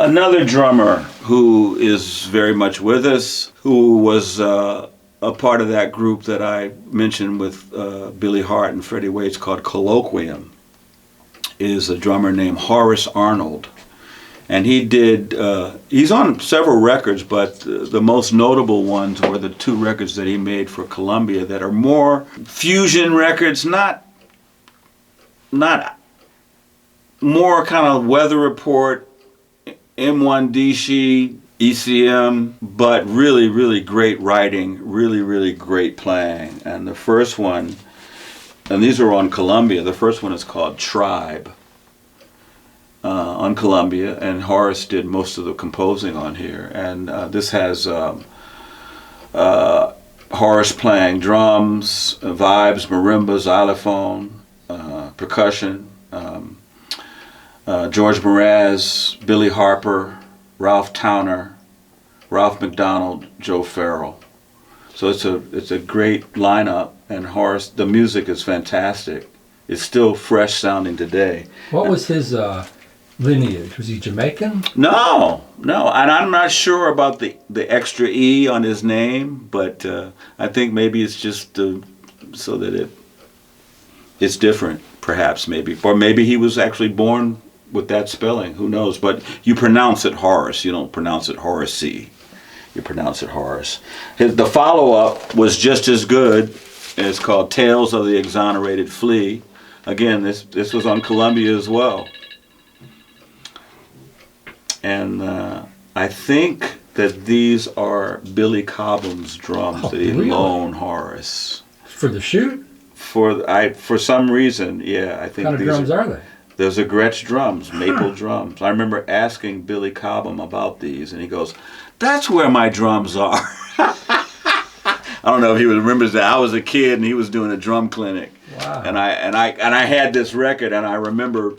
Another drummer who is very much with us, who was a part of that group that I mentioned with Billy Hart and Freddie Waits called Colloquium, is a drummer named Horace Arnold. And he's on several records, but the most notable ones were the two records that he made for Columbia that are more fusion records, not more kind of Weather Report, M1D sheet, ECM, but really, really great writing, really, really great playing. And the first one, and these are on Columbia, the first one is called Tribe on Columbia, and Horace did most of the composing on here. And this has Horace playing drums, vibes, marimbas, xylophone, percussion, George Mraz, Billy Harper, Ralph Towner, Ralph McDonald, Joe Farrell. So it's a great lineup, and Horace, the music is fantastic. It's still fresh sounding today. What was his lineage? Was he Jamaican? No, and I'm not sure about the extra E on his name, but I think maybe it's just so that it's different, perhaps, maybe. Or maybe he was actually born with that spelling, who knows? But you pronounce it Horace, you don't pronounce it Horace. You pronounce it Horace. The follow-up was just as good. It's called Tales of the Exonerated Flea. Again, this was on Columbia as well. And I think that these are Billy Cobham's drums that he loaned Horace. For the shoot? For some reason, yeah. I think what kind of drums are they? Those are Gretsch drums, maple drums. I remember asking Billy Cobham about these, and he goes, "That's where my drums are." I don't know if he remembers that. I was a kid, and he was doing a drum clinic. Wow. And I had this record, and I remember,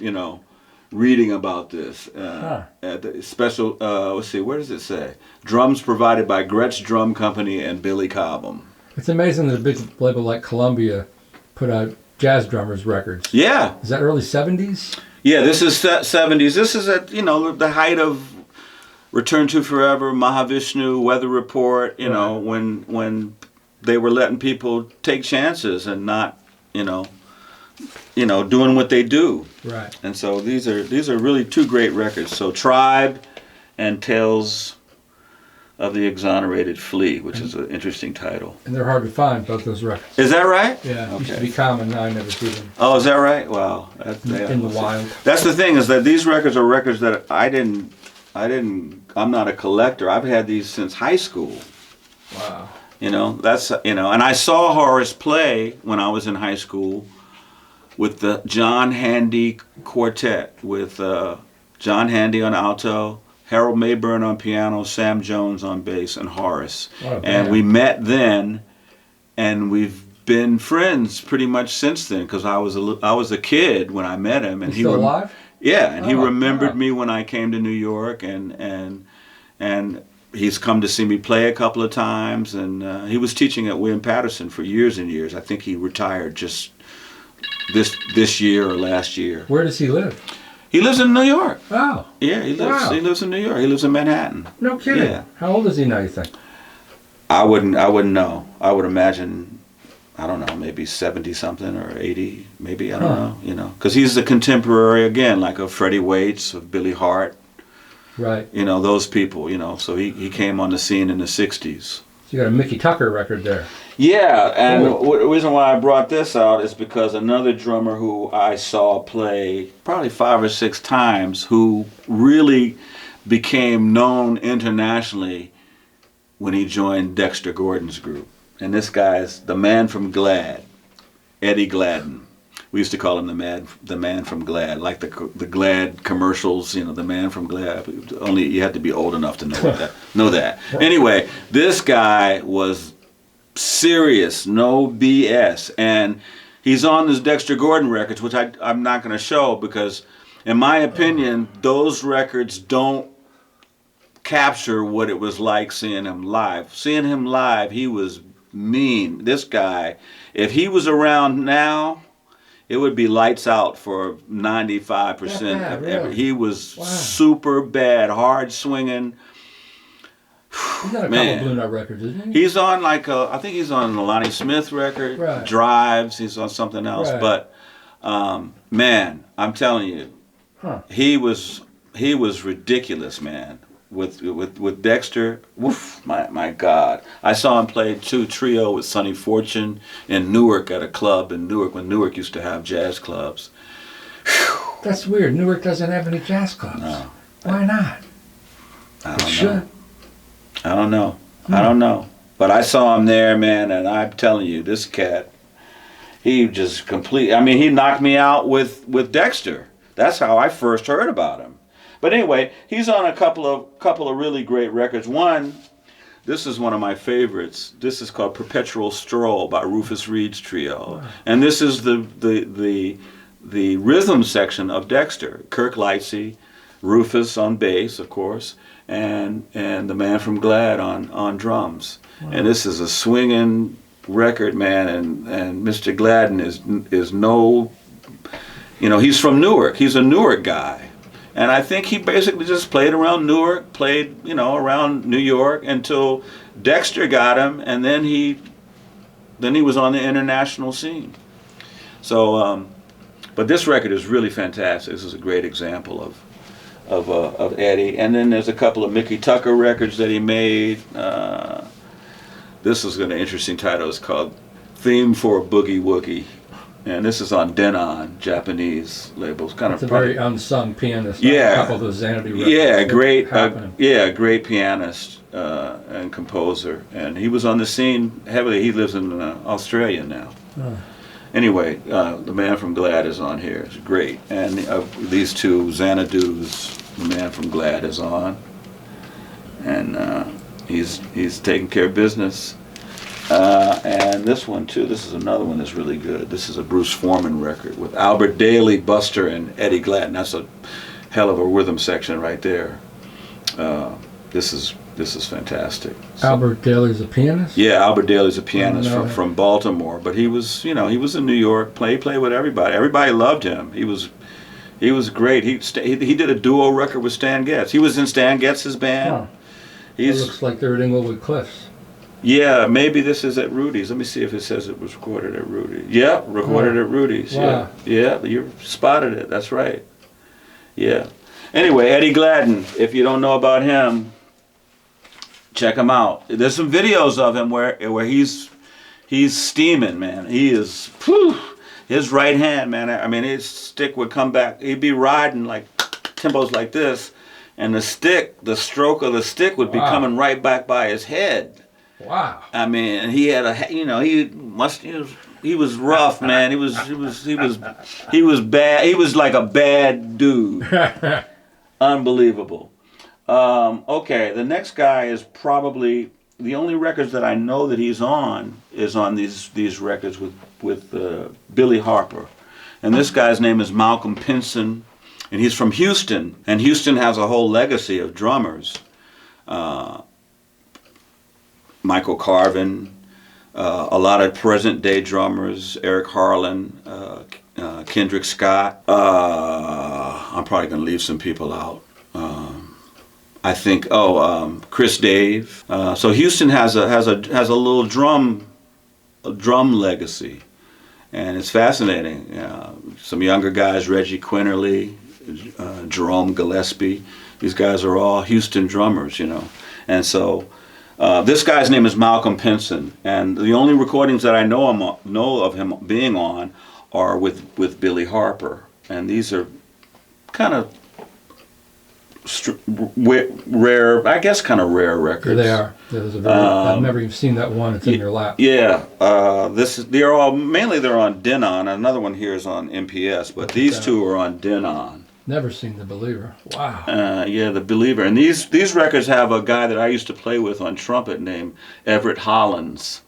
reading about this. At the special, let's see, where does it say? Drums provided by Gretsch Drum Company and Billy Cobham. It's amazing that a big label like Columbia put out jazz drummers records. Yeah. Is that early 70s? Yeah, this is 70s. This is at, the height of Return to Forever, Mahavishnu, Weather Report, Right. when they were letting people take chances and not, doing what they do. Right. And so these are really two great records. So Tribe and Tales of the Exonerated Flea, which is an interesting title. And they're hard to find, both those records. Is that right? Yeah, it used to Okay. be common, now I never see them. Oh, is that right? Wow. In the wild. That's the thing, is that these records are records that I'm not a collector. I've had these since high school. Wow. And I saw Horace play when I was in high school with the John Handy Quartet, with John Handy on alto, Harold Mayburn on piano, Sam Jones on bass, and Horace. And we met then, and we've been friends pretty much since then, because I was a kid when I met him. And He's still alive? Yeah, and he remembered me when I came to New York, and he's come to see me play a couple of times, and he was teaching at William Patterson for years and years. I think he retired just this year or last year. Where does he live? He lives in New York. Oh. Yeah, he lives in New York. He lives in Manhattan. No kidding. Yeah. How old is he now, you think? I wouldn't know. I would imagine, I don't know, maybe 70 something or 80, maybe, I don't know, because he's the contemporary, again, like of Freddie Waits, of Billy Hart. Right. Those people, so he came on the scene in the 60s. So you got a Mickey Tucker record there. Yeah, and the reason why I brought this out is because another drummer who I saw play probably 5 or 6 times, who really became known internationally when he joined Dexter Gordon's group. And this guy is the man from Glad, Eddie Gladden. We used to call him the man from Glad, like the Glad commercials, the man from Glad. Only you had to be old enough to know that. Anyway, this guy was serious, no BS, and he's on this Dexter Gordon records, which I'm not going to show because, in my opinion, those records don't capture what it was like seeing him live. Seeing him live, he was mean. This guy, if he was around now, it would be lights out for 95% That of bad, every. really? He was Wow. super bad, hard swinging. He's got a Man. couple Blue Note records, isn't he? He's on like I think he's on the Lonnie Smith record, Right. Drives. He's on something else, Right. but man, I'm telling you, Huh. he was ridiculous, man. With Dexter, woof, my God. I saw him play trio with Sonny Fortune in Newark at a club in Newark when Newark used to have jazz clubs. That's weird. Newark doesn't have any jazz clubs. No. Why not? I It don't should. know. I don't know. But I saw him there, man, and I'm telling you, this cat, he just I mean, he knocked me out with Dexter. That's how I first heard about him. But anyway, he's on a couple of really great records. One, this is one of my favorites. This is called Perpetual Stroll by Rufus Reed's trio. Wow. And this is the rhythm section of Dexter. Kirk Lightsey, Rufus on bass, of course, and the man from Glad on drums. Wow. And this is a swinging record, man, and Mr. Gladden is no, he's from Newark. He's a Newark guy. And I think he basically just played around Newark, played, around New York until Dexter got him, and then he was on the international scene. So, but this record is really fantastic. This is a great example of Eddie. And then there's a couple of Mickey Tucker records that he made. This is an interesting title. It's called Theme for a Boogie Woogie. And this is on Denon, Japanese labels. It's a very unsung pianist. Yeah. A couple of those Xanadu records. Yeah, great. Happening. Great pianist and composer. And he was on the scene heavily. He lives in Australia now. Oh. Anyway, the man from Glad is on here. It's great. And these two Xanadu's, the man from Glad is on, and he's taking care of business. And this one too. This is another one that's really good. This is a Bruce Foreman record with Albert Daly, Buster, and Eddie Gladden. That's a hell of a rhythm section right there. This is fantastic. Albert Daly's a pianist? Yeah, Albert Daly's a pianist Oh, no. from Baltimore, but he was in New York. Played with everybody. Everybody loved him. He was great. He did a duo record with Stan Getz. He was in Stan Getz's band. Huh. It looks like they're at Inglewood Cliffs. Yeah, maybe this is at Rudy's. Let me see if it says it was recorded at Rudy's. Yeah, recorded at Rudy's. Wow. Yeah, you spotted it. That's right. Yeah. Anyway, Eddie Gladden. If you don't know about him, check him out. There's some videos of him where he's steaming, man. He is, his right hand, man. I mean, his stick would come back. He'd be riding like tempos like this, and the stroke of the stick would be coming right back by his head. Wow. I mean, he had he was rough, man. He was bad. He was like a bad dude. Unbelievable. Okay, the next guy is probably the only records that I know that he's on is on these records with Billy Harper, and this guy's name is Malcolm Pinson, and he's from Houston, and Houston has a whole legacy of drummers. Michael Carvin, a lot of present-day drummers, Eric Harlan, Kendrick Scott. I'm probably going to leave some people out. I think Chris Dave. So Houston has a little drum legacy, and it's fascinating. Some younger guys, Reggie Quinterly, Jerome Gillespie. These guys are all Houston drummers, and so. This guy's name is Malcolm Pinson, and the only recordings that I know of him being on are with Billy Harper, and these are kind of rare, I guess, kind of rare records. They are. I've never even seen that one. It's in your lap. Yeah, they're on Denon. Another one here is on MPS, but these two are on Denon. Never seen The Believer. Wow. Yeah, The Believer. And these records have a guy that I used to play with on trumpet named Everett Hollands,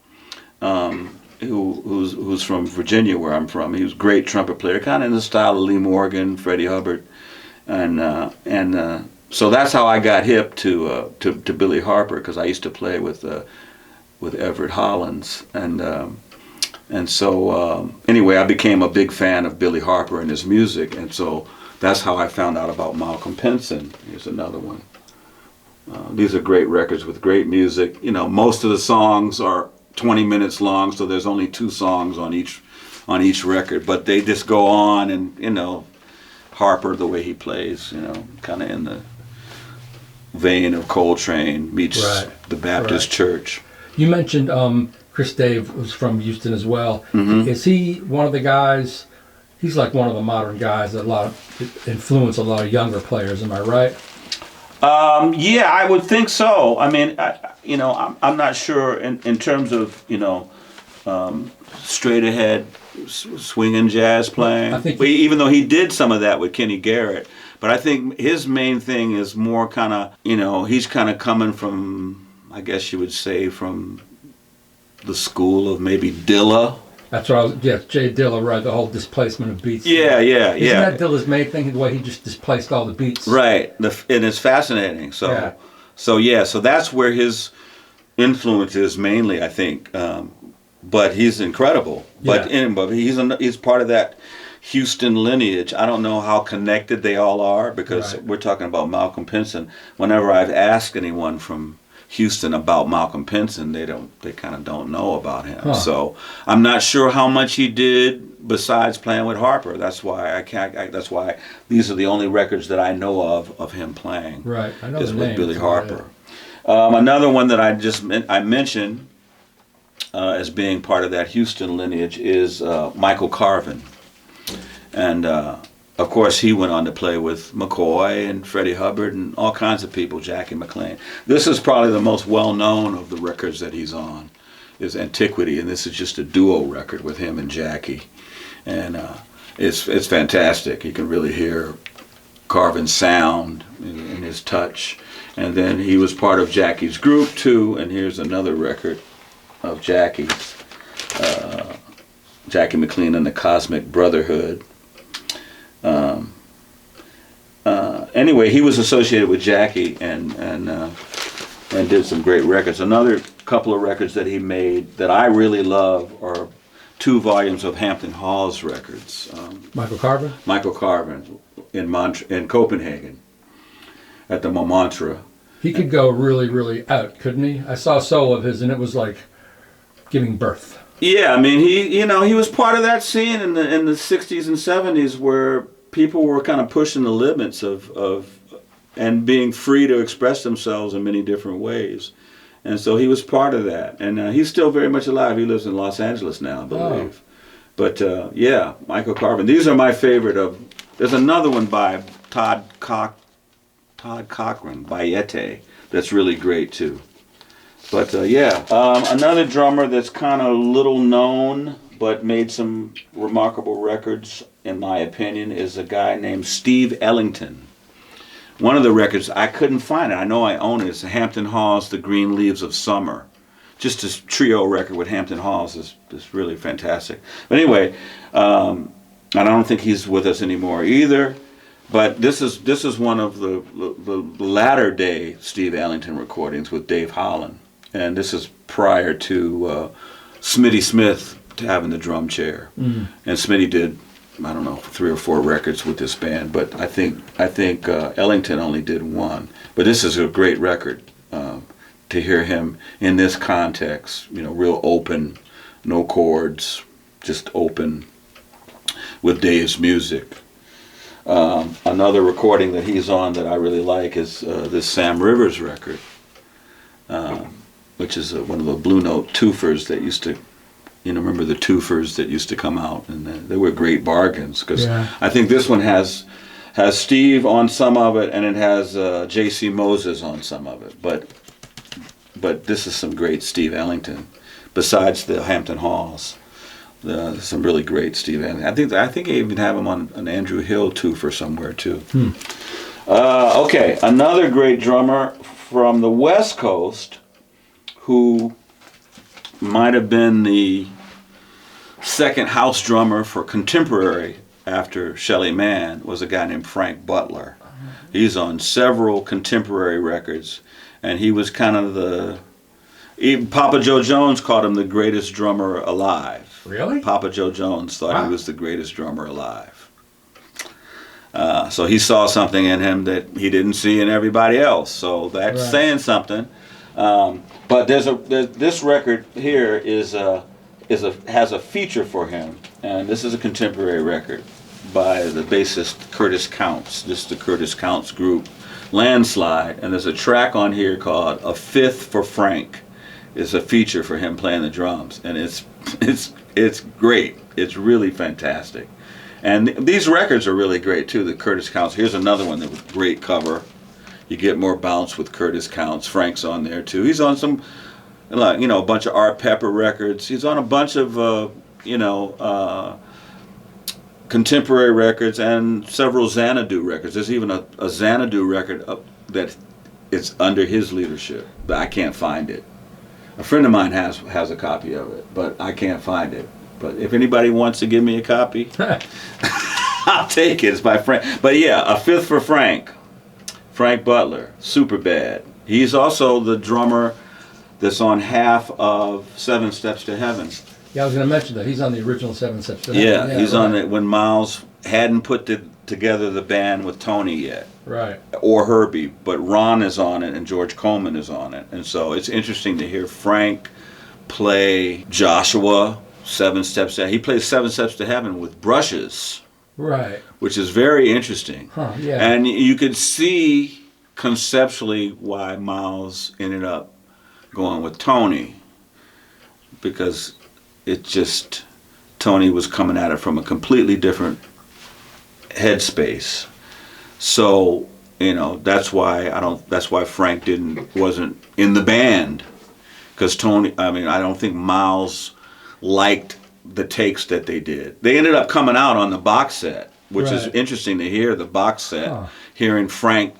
who's from Virginia, where I'm from. He was a great trumpet player, kind of in the style of Lee Morgan, Freddie Hubbard, and so that's how I got hip to Billy Harper, because I used to play with Everett Hollands, and And so anyway, I became a big fan of Billy Harper and his music, and so that's how I found out about Malcolm Pinson. Here's another one. These are great records with great music. You know, most of the songs are 20 minutes long, so there's only 2 songs on each record, but they just go on, and you know, Harper, the way he plays, you know, kind of in the vein of Coltrane meets the Baptist Church. You mentioned Chris Dave was from Houston as well. Is he one of the guys? He's like one of the modern guys that influence a lot of younger players. Am I right? Yeah, I would think so. I mean, I'm not sure in terms of, you know, straight ahead swinging jazz playing. I think even though he did some of that with Kenny Garrett, but I think his main thing is more kind of, you know, he's kind of coming from, I guess you would say, from the school of maybe Dilla. That's what I was, Jay Dilla, right, the whole displacement of beats. Yeah. Isn't that Dilla's main thing, the way he just displaced all the beats? Right, and it's fascinating. So that's where his influence is mainly, I think. But he's incredible. But he's part of that Houston lineage. I don't know how connected they all are, because we're talking about Malcolm Pinson. Whenever I've asked anyone from Houston about Malcolm Pinson, they kind of don't know about him. So I'm not sure how much he did besides playing with Harper. That's why that's why these are the only records that I know of him playing. Right, I know is the with name. Billy Harper. Another one that I mentioned as being part of that Houston lineage is Michael Carvin, and of course, he went on to play with McCoy and Freddie Hubbard and all kinds of people, Jackie McLean. This is probably the most well-known of the records that he's on, is Antiquity, and this is just a duo record with him and Jackie. And it's fantastic. You can really hear Carvin's sound and his touch. And then he was part of Jackie's group, too, and here's another record of Jackie McLean and the Cosmic Brotherhood. Anyway, he was associated with Jackie and did some great records. Another couple of records that he made that I really love are 2 volumes of Hampton Halls records. Michael Carvin? Michael Carvin in Copenhagen at the Montmartre. He could go really, really out, couldn't he? I saw a solo of his, and it was like giving birth. Yeah, I mean, he was part of that scene in the 60s and 70s where people were kind of pushing the limits of and being free to express themselves in many different ways. And so he was part of that. And he's still very much alive. He lives in Los Angeles now, I believe. But Michael Carvin. These are my favorite of. There's another one by Todd Cochran, Bayete, that's really great too. But another drummer that's kind of little known but made some remarkable records, in my opinion, is a guy named Steve Allington. One of the records, I couldn't find it. I know I own it. It's Hampton Halls, The Green Leaves of Summer. Just this trio record with Hampton Halls is really fantastic. But anyway, I don't think he's with us anymore either. But this is one of the latter day Steve Allington recordings with Dave Holland. And this is prior to Smitty Smith having the drum chair. And Smitty did, I don't know, 3 or 4 records with this band, but I think Ellington only did 1. But this is a great record to hear him in this context, you know, real open, no chords, just open with Dave's music. Another recording that he's on that I really like is this Sam Rivers record, which is one of the Blue Note twofers that used to, remember the twofers that used to come out, and they were great bargains, because I think this one has Steve on some of it, and it has J.C. Moses on some of it, but this is some great Steve Ellington, besides the Hampton Halls. Some really great Steve Ellington. I think I even have him on an Andrew Hill twofer somewhere too. Okay, another great drummer from the West Coast, who might have been the second house drummer for contemporary after Shelly Manne, was a guy named Frank Butler. He's on several contemporary records, and he was kind of Even Papa Joe Jones called him the greatest drummer alive. Really? Papa Joe Jones thought Wow. he was the greatest drummer alive. So he saw something in him that he didn't see in everybody else. So that's Right. saying something. But this record here has a feature for him, and this is a contemporary record by the bassist Curtis Counts. This is the Curtis Counts group, Landslide, and there's a track on here called "A Fifth for Frank." It's a feature for him playing the drums, and it's great. It's really fantastic. And these records are really great too. The Curtis Counts. Here's another one that was great cover. You get more bounce with Curtis Counts. Frank's on there too. He's on some, like, a bunch of Art Pepper records. He's on a bunch of contemporary records and several Xanadu records. There's even a Xanadu record that it's under his leadership, but I can't find it. A friend of mine has a copy of it, but I can't find it. But if anybody wants to give me a copy, I'll take it. It's by Frank. But yeah, A Fifth for Frank. Frank Butler, super bad. He's also the drummer that's on half of Seven Steps to Heaven. Yeah, I was going to mention that. He's on the original Seven Steps to Yeah, Heaven. he's right. on it when Miles hadn't put together the band with Tony yet. Right. Or Herbie, but Ron is on it and George Coleman is on it. And so it's interesting to hear Frank play Joshua, Seven Steps to He plays Seven Steps to Heaven with brushes. Right. Which is very interesting. Huh, yeah. And you could see conceptually why Miles ended up going with Tony, because Tony was coming at it from a completely different headspace. So, that's why Frank wasn't in the band, because I don't think Miles liked the takes that they did. They ended up coming out on the box set, which is Right. interesting to hear the box set, Huh. hearing Frank,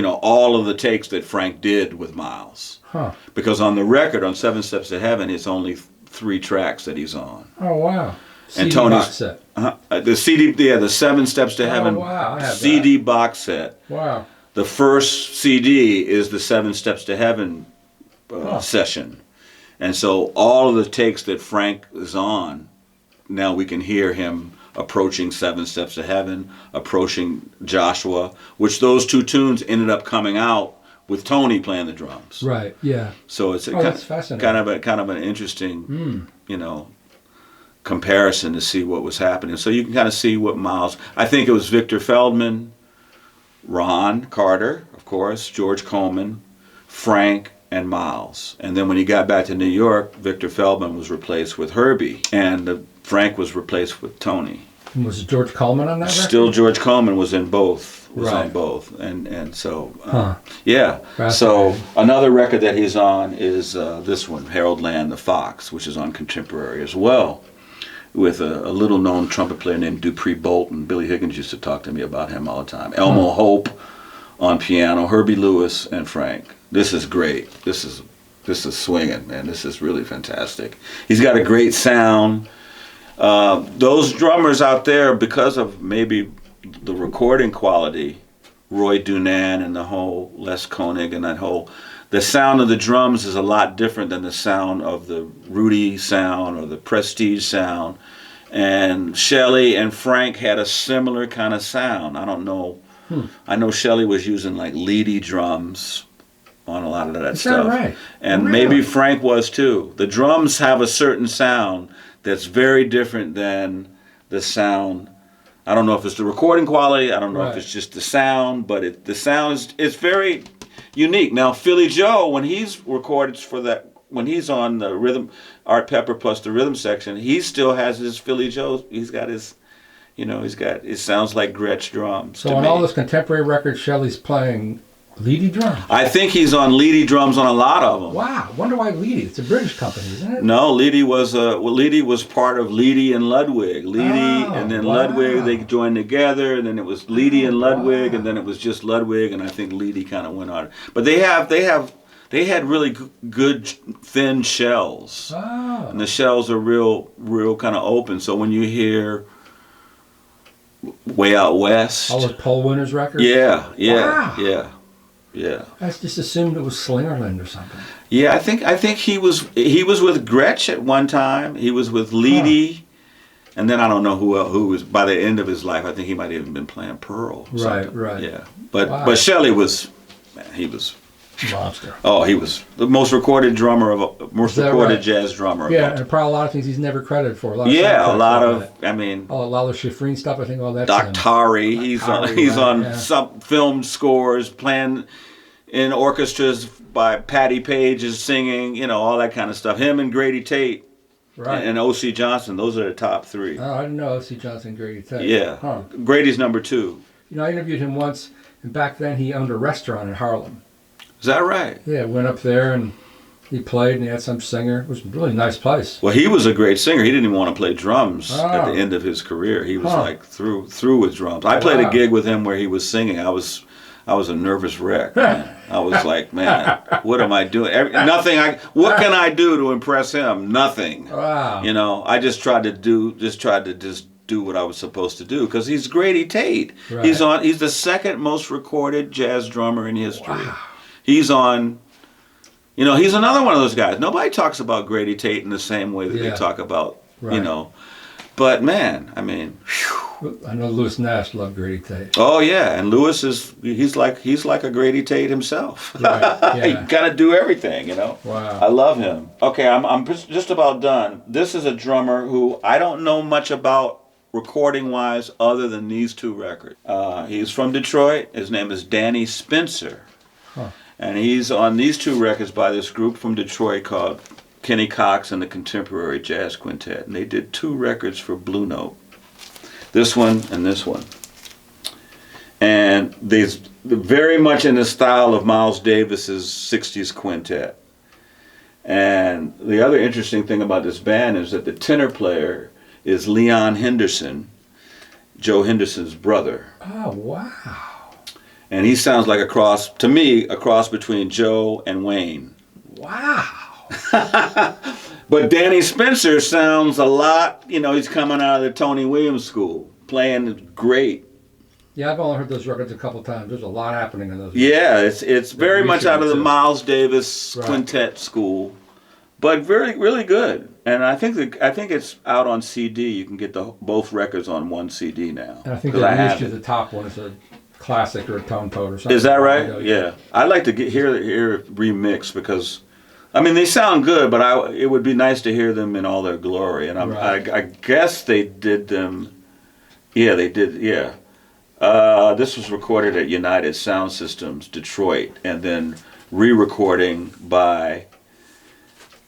all of the takes that Frank did with Miles. Huh. Because on the record, on Seven Steps to Heaven, it's only 3 tracks that he's on. Oh, wow. And CD Tony's box set. The CD, the Seven Steps to Heaven wow, I have CD box set. Wow. The first CD is the Seven Steps to Heaven session. And so all of the takes that Frank is on, now we can hear him approaching Seven Steps to Heaven, approaching Joshua, which those 2 tunes ended up coming out with Tony playing the drums. Right, yeah. So it's That's fascinating. kind of an interesting, comparison to see what was happening. So you can kind of see what Miles. I think it was Victor Feldman, Ron Carter, of course, George Coleman, Frank, and Miles. And then when he got back to New York, Victor Feldman was replaced with Herbie, and Frank was replaced with Tony. And was George Coleman on that record? Still, George Coleman was in both. On Right. both, and so Fascinating. So another record that he's on is this one, Harold Land the Fox, which is on Contemporary as well, with a little known trumpet player named Dupree Bolton. Billy Higgins used to talk to me about him all the time. Elmo Hope on piano, Herbie Lewis, and Frank. This is great. This is swinging, man. This is really fantastic. He's got a great sound. Those drummers out there, because of maybe the recording quality, Roy Dunan and the whole Les Koenig and the sound of the drums is a lot different than the sound of the Rudy sound or the Prestige sound. And Shelley and Frank had a similar kind of sound. I don't know. I know Shelley was using like leady drums on a lot of that stuff. Right? And Really? maybe Frank was too. The drums have a certain sound that's very different than the sound. I don't know if it's the recording quality. I don't know if it's just the sound, but the sound it's very unique. Now Philly Joe, when he's recorded when he's on the rhythm, Art Pepper plus the rhythm section, he still has his Philly Joe. He's got his, it sounds like Gretsch drums. So on all those contemporary records, Shelley's playing leady drums. I think he's on leady drums on a lot of them. Wow, wonder why Leedy? It's a British company, isn't it? No, Leedy was part of Leedy and Ludwig. Wow. Ludwig, they joined together, and then it was Leedy and Ludwig, and then it was just Ludwig, and I think Leedy kind of went on. But they had really good thin shells, and the shells are real kind of open. So when you hear Way Out West, All those Paul Winters records. yeah. Yeah. I just assumed it was Slingerland or something. Yeah, I think he was with Gretsch at one time. He was with Leedy, and then I don't know who was by the end of his life. I think he might have even been playing Pearl. Or Right, something. right. Yeah, but Shelley was, man, he was monster. Oh, he was the most recorded right? jazz drummer. Yeah, and probably a lot of things he's never credited for. A lot of I mean, a lot of Shifreen stuff. I think all that's Daktari. He's on some film scores, playing in orchestras by Patti Page is singing, all that kind of stuff. Him and Grady Tate, right, and O.C. Johnson. Those are the top three. Oh, I didn't know O.C. Johnson and Grady Tate. Yeah, Grady's number 2. I interviewed him once, and back then he owned a restaurant in Harlem. Is that right? Yeah, went up there and he played, and he had some singer. It was a really nice place. Well, he was a great singer. He didn't even want to play drums at the end of his career. He was like through with drums. I played a gig with him where he was singing. I was a nervous wreck. I was like, man, what am I doing? What can I do to impress him? Nothing. Wow. I just tried to do what I was supposed to do because he's Grady Tate. Right. He's the second most recorded jazz drummer in history. Wow. He's on. He's another one of those guys. Nobody talks about Grady Tate in the same way that they talk about, But man, I mean, whew. I know Louis Nash loved Grady Tate. Oh yeah, and Louis he's like a Grady Tate himself. Right. Yeah. He kind of do everything, Wow. I love him. Okay, I'm just about done. This is a drummer who I don't know much about recording wise other than these 2 records. He's from Detroit. His name is Danny Spencer. Huh. And he's on these 2 records by this group from Detroit called Kenny Cox and the Contemporary Jazz Quintet. And they did 2 records for Blue Note. This one and this one. And they're very much in the style of Miles Davis's 60s quintet. And the other interesting thing about this band is that the tenor player is Leon Henderson, Joe Henderson's brother. Oh, wow. And he sounds like a cross between Joe and Wayne. Wow. But Danny Spencer sounds a lot, he's coming out of the Tony Williams school, playing great. Yeah, I've only heard those records a couple times. There's a lot happening in those. Yeah, it's very much out of the Miles Davis quintet school, but very really good. And I think it's out on CD. You can get both records on one CD now. And I think they used the top one as a classic or a tone poet or something. Is that right? Yeah. I'd like to hear it remixed because, they sound good, but it would be nice to hear them in all their glory. And I guess they did them. Yeah, they did. Yeah. This was recorded at United Sound Systems, Detroit, and then re-recording by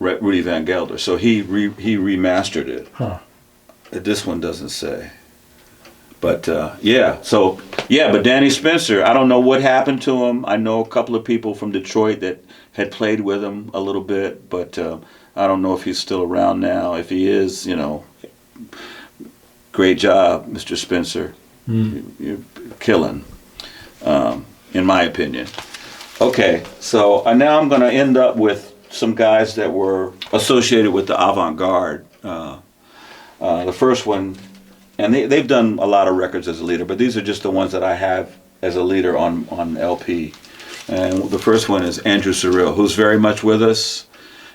Rudy Van Gelder. So he remastered it. Huh. This one doesn't say. But but Danny Spencer, I don't know what happened to him. I know a couple of people from Detroit that had played with him a little bit, but I don't know if he's still around now. If he is, great job, Mr. Spencer. You're killing, in my opinion. Okay, so now I'm going to end up with some guys that were associated with the avant-garde. The first one, and they've done a lot of records as a leader, but these are just the ones that I have as a leader on LP. And the first one is Andrew Cyrille, who's very much with us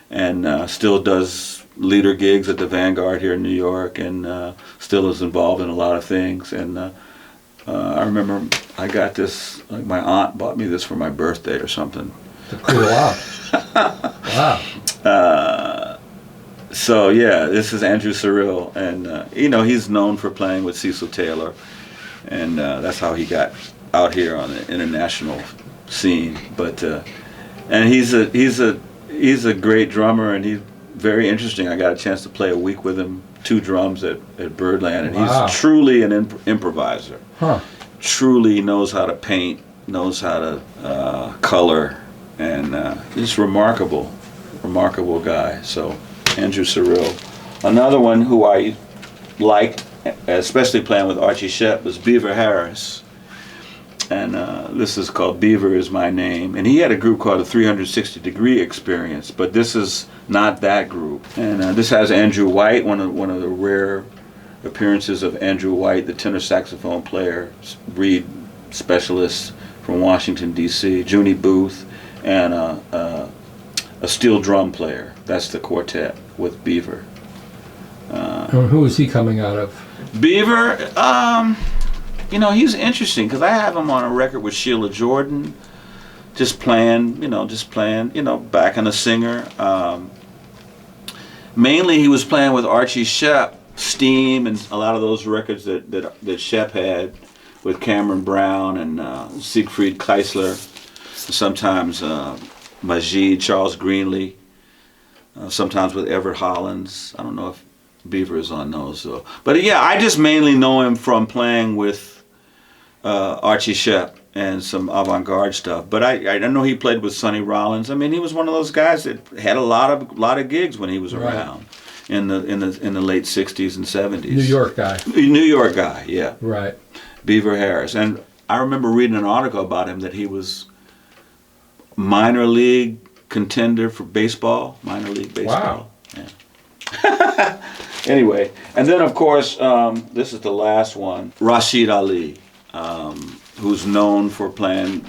and still does leader gigs at the Vanguard here in New York, and still is involved in a lot of things. And I remember I got this, like my aunt bought me this for my birthday or something. It's a cool out. Wow. So yeah, this is Andrew Cyrille, and he's known for playing with Cecil Taylor, and that's how he got out here on the international scene. But and he's a great drummer, and he's very interesting. I got a chance to play a week with him, 2 drums at Birdland, and he's truly an improviser. Huh. Truly knows how to paint, knows how to color, and he's remarkable guy. So Andrew Cyrille. Another one who I liked, especially playing with Archie Shepp, was Beaver Harris. And this is called Beaver Is My Name. And he had a group called the 360 Degree Experience, but this is not that group. And this has Andrew White, one of the rare appearances of Andrew White, the tenor saxophone player, reed specialist, from Washington, D.C., Junie Booth, and a steel drum player. That's the quartet with Beaver. And who is he coming out of? Beaver, he's interesting because I have him on a record with Sheila Jordan, just playing, backing a singer. Mainly he was playing with Archie Shepp, Steam, and a lot of those records that Shep had with Cameron Brown and Siegfried Keisler, sometimes Majid, Charles Greenlee, sometimes with Everett Hollands. I don't know if Beaver is on those though. But yeah, I just mainly know him from playing with Archie Shepp and some avant-garde stuff. But I know he played with Sonny Rollins. I mean, he was one of those guys that had a lot of gigs when he was around. In the late '60s and '70s. New York guy. New York guy, yeah. Right. Beaver Harris, and I remember reading an article about him that he was minor league contender for baseball, minor league baseball. Wow. Yeah. Anyway, and then of course this is the last one, Rashid Ali, who's known for playing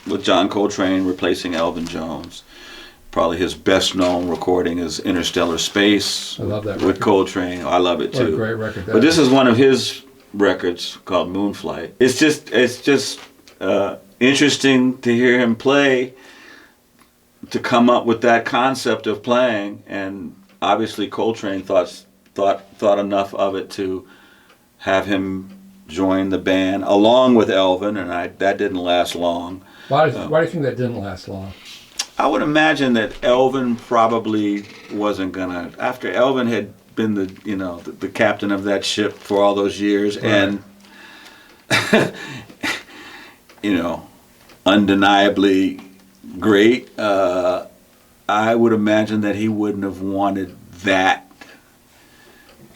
with John Coltrane, replacing Elvin Jones. Probably his best known recording is Interstellar Space. I love that record. With Coltrane. I love it too. What a great record that But this is one of his records called Moonflight. It's just interesting to hear him play, to come up with that concept of playing, and obviously Coltrane thought enough of it to have him join the band along with Elvin, and that didn't last long. Why do you think that didn't last long? I would imagine that Elvin probably wasn't gonna. After Elvin had been the captain of that ship for all those years, right. And undeniably great. I would imagine that he wouldn't have wanted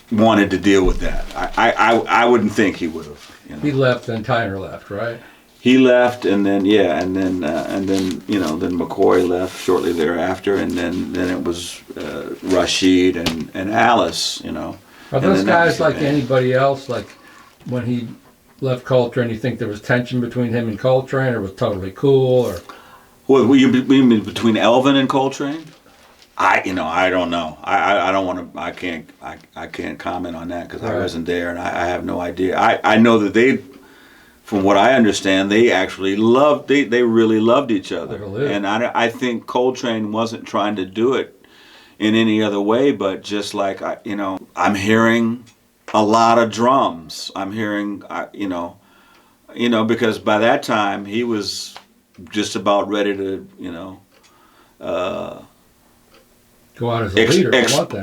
to deal with that. I wouldn't think he would have. He left, then Tyner left, right? He left, and then then McCoy left shortly thereafter, and then it was Rashid and Alice, Are those guys like anybody else? Like when he left Coltrane, you think there was tension between him and Coltrane, or was totally cool, or? Well, you mean between Elvin and Coltrane? I don't know. I don't want to. I can't comment on that because I wasn't there, and I have no idea. I know that they. From what I understand, they actually they really loved each other. And I think Coltrane wasn't trying to do it in any other way, but just like, I'm hearing a lot of drums. I'm hearing, because by that time he was just about ready to, go out as a leader.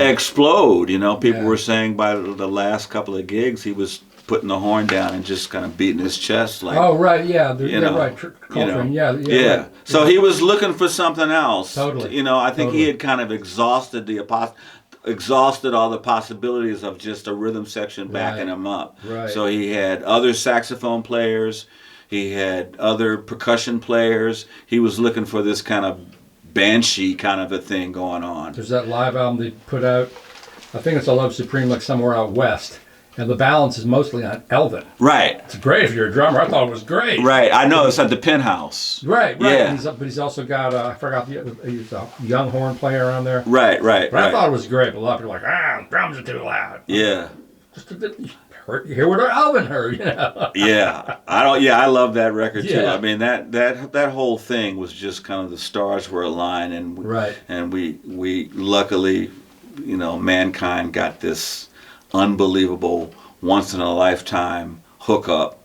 Explode, People were saying by the last couple of gigs he was putting the horn down and just kind of beating his chest like. Oh right, yeah, right. Coltrane, yeah. Right. So he was looking for something else. Totally. I think he had kind of exhausted all the possibilities of just a rhythm section backing him up. Right. So he had other saxophone players, he had other percussion players. He was looking for this kind of banshee kind of a thing going on. There's that live album they put out. I think it's a Love Supreme, like somewhere out west. And the balance is mostly on Elvin. Right. It's great if you're a drummer. I thought it was great. Right. I know. It's at the Penthouse. Right. Yeah. But he's also got, I forgot, he's a young horn player on there. Right. But I thought it was great. But a lot of people are like, drums are too loud. Yeah. You hear what Elvin heard, Yeah. I love that record too. I mean, that whole thing was just kind of the stars were aligned, and we luckily, mankind got this unbelievable, once in a lifetime hookup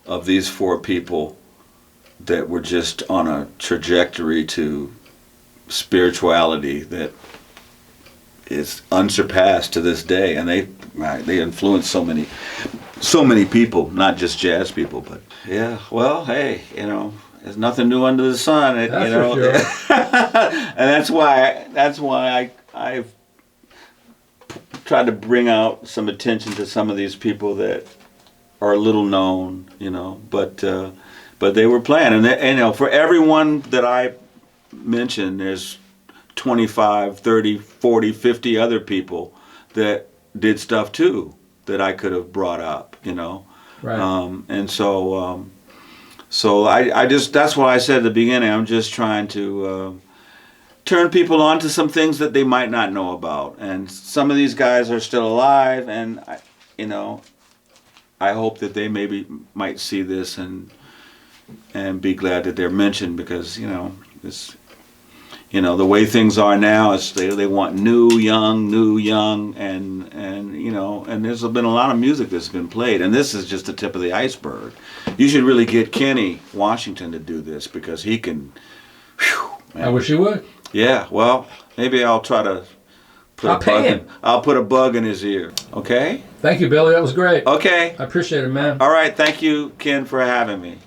of these four people that were just on a trajectory to spirituality that is unsurpassed to this day, and they influenced so many people, not just jazz people, but hey, there's nothing new under the sun, that's for sure. And that's why I've tried to bring out some attention to some of these people that are little known, but they were playing, and for everyone that I mentioned, there's 25, 30, 40, 50 other people that did stuff too that I could have brought up, Right. And so So that's what I said at the beginning. I'm just trying to turn people on to some things that they might not know about. And some of these guys are still alive, and I hope that they might see this and be glad that they're mentioned, because this. The way things are now is they want new, young, and there's been a lot of music that's been played, and this is just the tip of the iceberg. You should really get Kenny Washington to do this, because he can. Whew, man. I wish you would. Yeah, well, maybe I'll try to I'll put a bug in his ear. Okay? Thank you, Billy. That was great. Okay. I appreciate it, man. All right. Thank you, Ken, for having me.